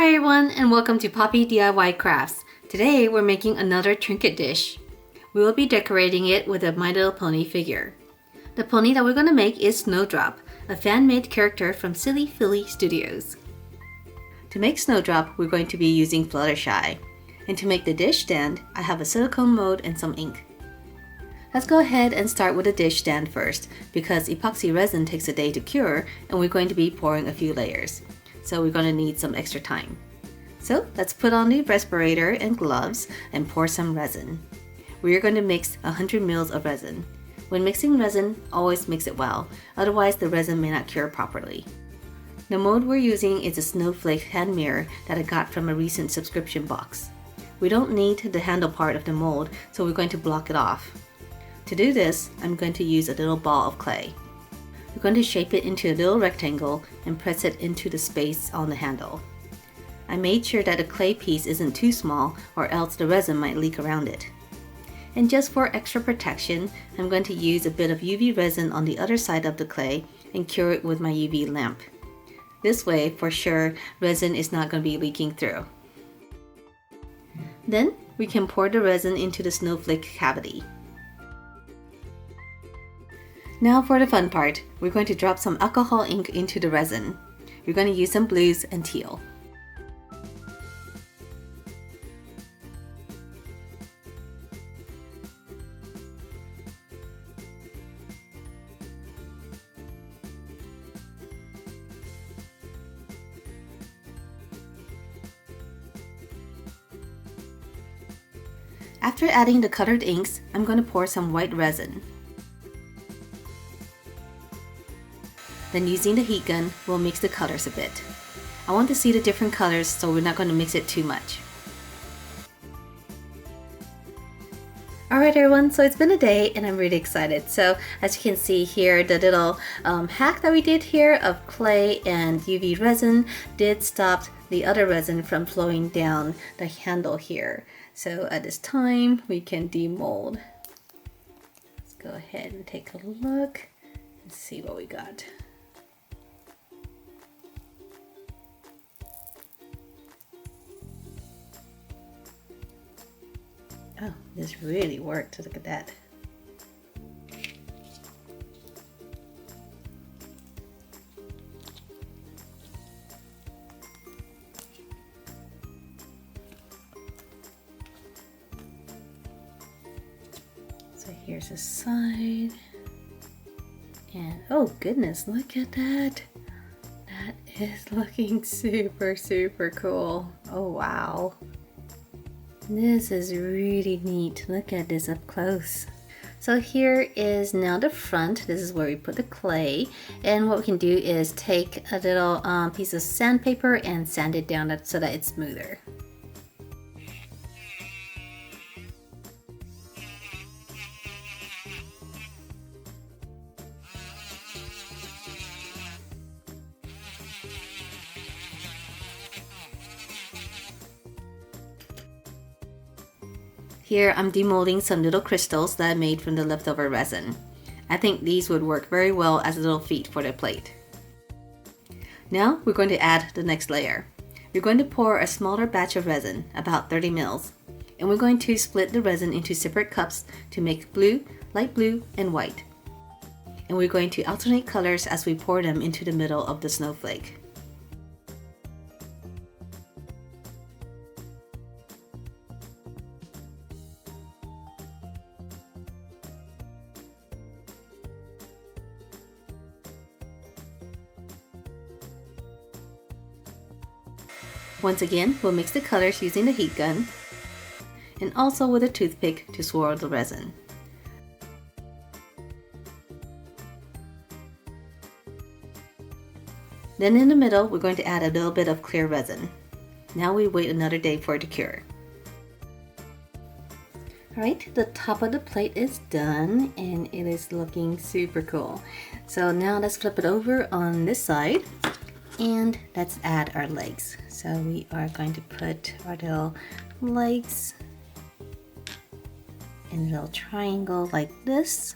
Hi everyone and welcome to Poppy DIY Crafts. Today we're making another trinket dish. We will be decorating it with a My Little Pony figure. The pony that we're going to make is Snowdrop, a fan-made character from Silly Philly Studios. To make Snowdrop, we're going to be using Fluttershy. And to make the dish stand, I have a silicone mold and some ink. Let's go ahead and start with the dish stand first, because epoxy resin takes a day to cure and we're going to be pouring a few layers. So we're going to need some extra time. So let's put on the respirator and gloves and pour some resin. We are going to mix 100 ml of resin. When mixing resin, always mix it well, otherwise the resin may not cure properly. The mold we're using is a Snowflake hand mirror that I got from a recent subscription box. We don't need the handle part of the mold, so we're going to block it off. To do this, I'm going to use a little ball of clay. We're going to shape it into a little rectangle and press it into the space on the handle. I made sure that the clay piece isn't too small or else the resin might leak around it. And just for extra protection, I'm going to use a bit of UV resin on the other side of the clay and cure it with my UV lamp. This way, for sure, resin is not going to be leaking through. Then, we can pour the resin into the snowflake cavity. Now for the fun part, we're going to drop some alcohol ink into the resin. We're going to use some blues and teal. After adding the colored inks, I'm going to pour some white resin. Then using the heat gun, we'll mix the colors a bit. I want to see the different colors, so we're not going to mix it too much. Alright everyone, so it's been a day and I'm really excited. So as you can see here, the little hack that we did here of clay and UV resin did stop the other resin from flowing down the handle here. So at this time, we can demold. Let's go ahead and take a look and see what we got. Oh, this really worked. Look at that. So here's the side. And oh goodness, look at that. That is looking super cool. Oh wow. This is really neat. Look at this up close. So here is now the front. This is where we put the clay. And what we can do is take a little piece of sandpaper and sand it down so that it's smoother. Here I'm demolding some little crystals that I made from the leftover resin. I think these would work very well as little feet for the plate. Now we're going to add the next layer. We're going to pour a smaller batch of resin, about 30 ml, and we're going to split the resin into separate cups to make blue, light blue, and white. And we're going to alternate colors as we pour them into the middle of the snowflake. Once again, we'll mix the colors using the heat gun and also with a toothpick to swirl the resin. Then in the middle, we're going to add a little bit of clear resin. Now we wait another day for it to cure. Alright, the top of the plate is done and it is looking super cool. So now let's flip it over on this side. And let's add our legs. So we are going to put our little legs in a little triangle like this.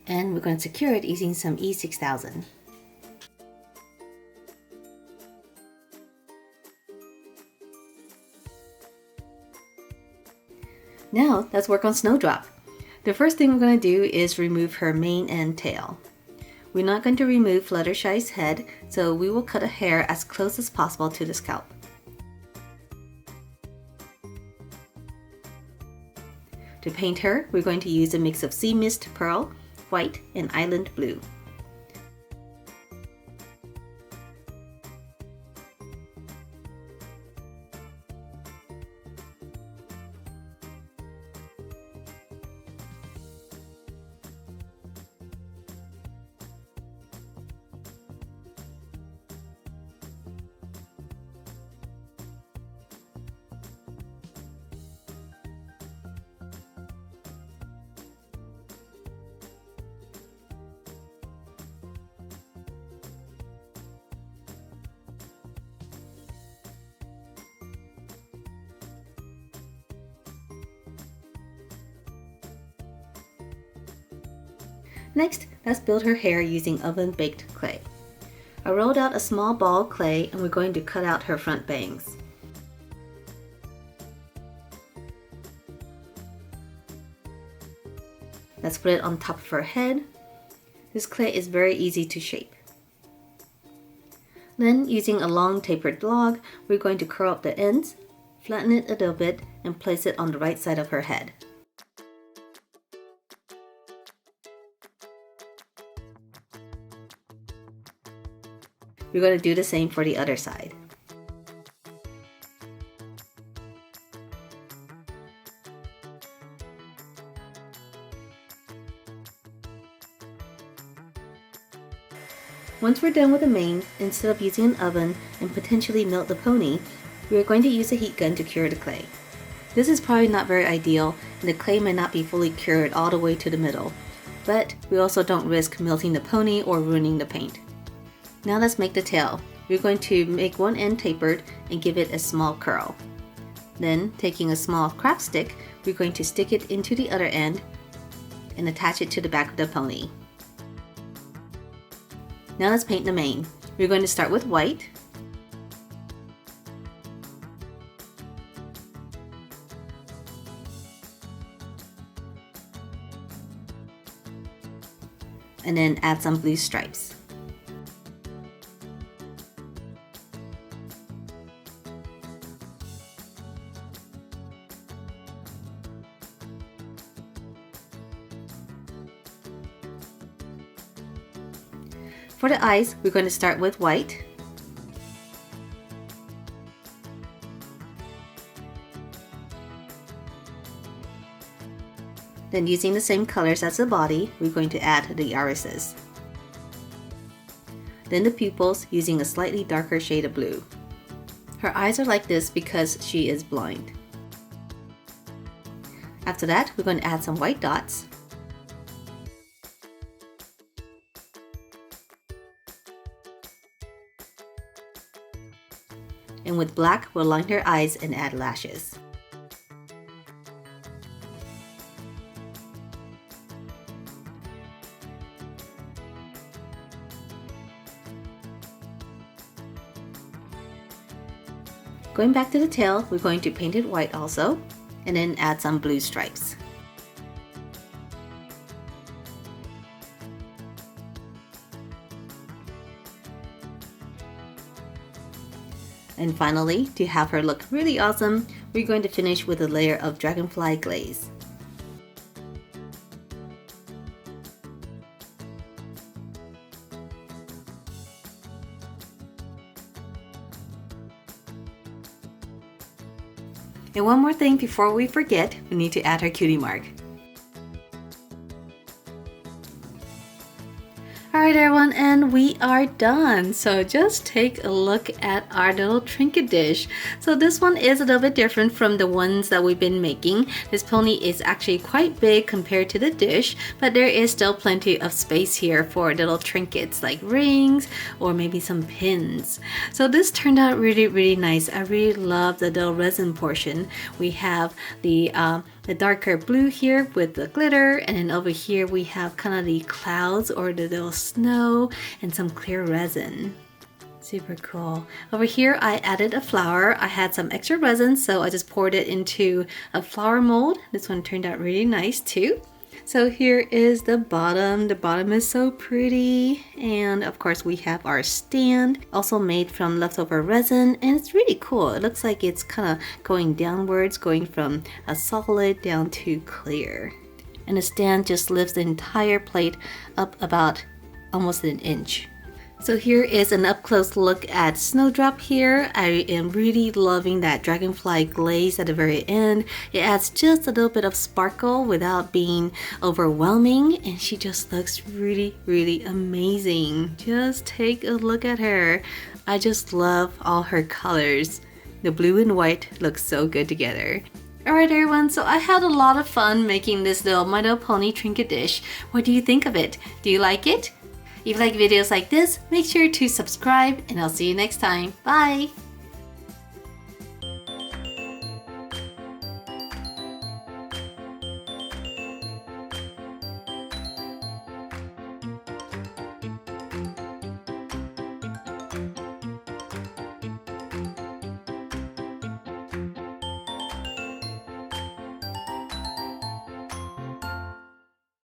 And we're going to secure it using some E6000. Now let's work on Snowdrop. The first thing we're going to do is remove her mane and tail. We're not going to remove Fluttershy's head, so we will cut a hair as close as possible to the scalp. To paint her, we're going to use a mix of Sea Mist Pearl, white, and Island Blue. Next, let's build her hair using oven-baked clay. I rolled out a small ball of clay and we're going to cut out her front bangs. Let's put it on top of her head. This clay is very easy to shape. Then, using a long tapered log, we're going to curl up the ends, flatten it a little bit, and place it on the right side of her head. We're going to do the same for the other side. Once we're done with the mane, instead of using an oven and potentially melt the pony, we are going to use a heat gun to cure the clay. This is probably not very ideal, and the clay may not be fully cured all the way to the middle, but we also don't risk melting the pony or ruining the paint. Now let's make the tail. We're going to make one end tapered and give it a small curl. Then, taking a small craft stick, we're going to stick it into the other end and attach it to the back of the pony. Now let's paint the mane. We're going to start with white. And then add some blue stripes. For the eyes, we're going to start with white. Then, using the same colors as the body, we're going to add the irises. Then the pupils, using a slightly darker shade of blue. Her eyes are like this because she is blind. After that, we're going to add some white dots. And with black, we'll line her eyes and add lashes. Going back to the tail, we're going to paint it white also, and then add some blue stripes. And finally, to have her look really awesome, we're going to finish with a layer of dragonfly glaze. And one more thing before we forget, we need to add her cutie mark. Alright everyone, and we are done. So just take a look at our little trinket dish. So this one is a little bit different from the ones that we've been making. This pony is actually quite big compared to the dish, but there is still plenty of space here for little trinkets like rings or maybe some pins. So this turned out really nice. I really love the little resin portion. We have the darker blue here with the glitter, and then over here we have kind of the clouds or the little snow and some clear resin. Super cool. Over here, I added a flower. I had some extra resin, so I just poured it into a flower mold. This one turned out really nice too. So here is the bottom. The bottom is so pretty. And of course, we have our stand, also made from leftover resin. And it's really cool. It looks like it's kind of going downwards, going from a solid down to clear. And the stand just lifts the entire plate up about almost an inch. So here is an up-close look at Snowdrop here. I am really loving that dragonfly glaze at the very end. It adds just a little bit of sparkle without being overwhelming, and she just looks really, really amazing. Just take a look at her. I just love all her colors. The blue and white look so good together. Alright everyone, so I had a lot of fun making this little My Little Pony trinket dish. What do you think of it? Do you like it? If you like videos like this, make sure to subscribe and I'll see you next time. Bye!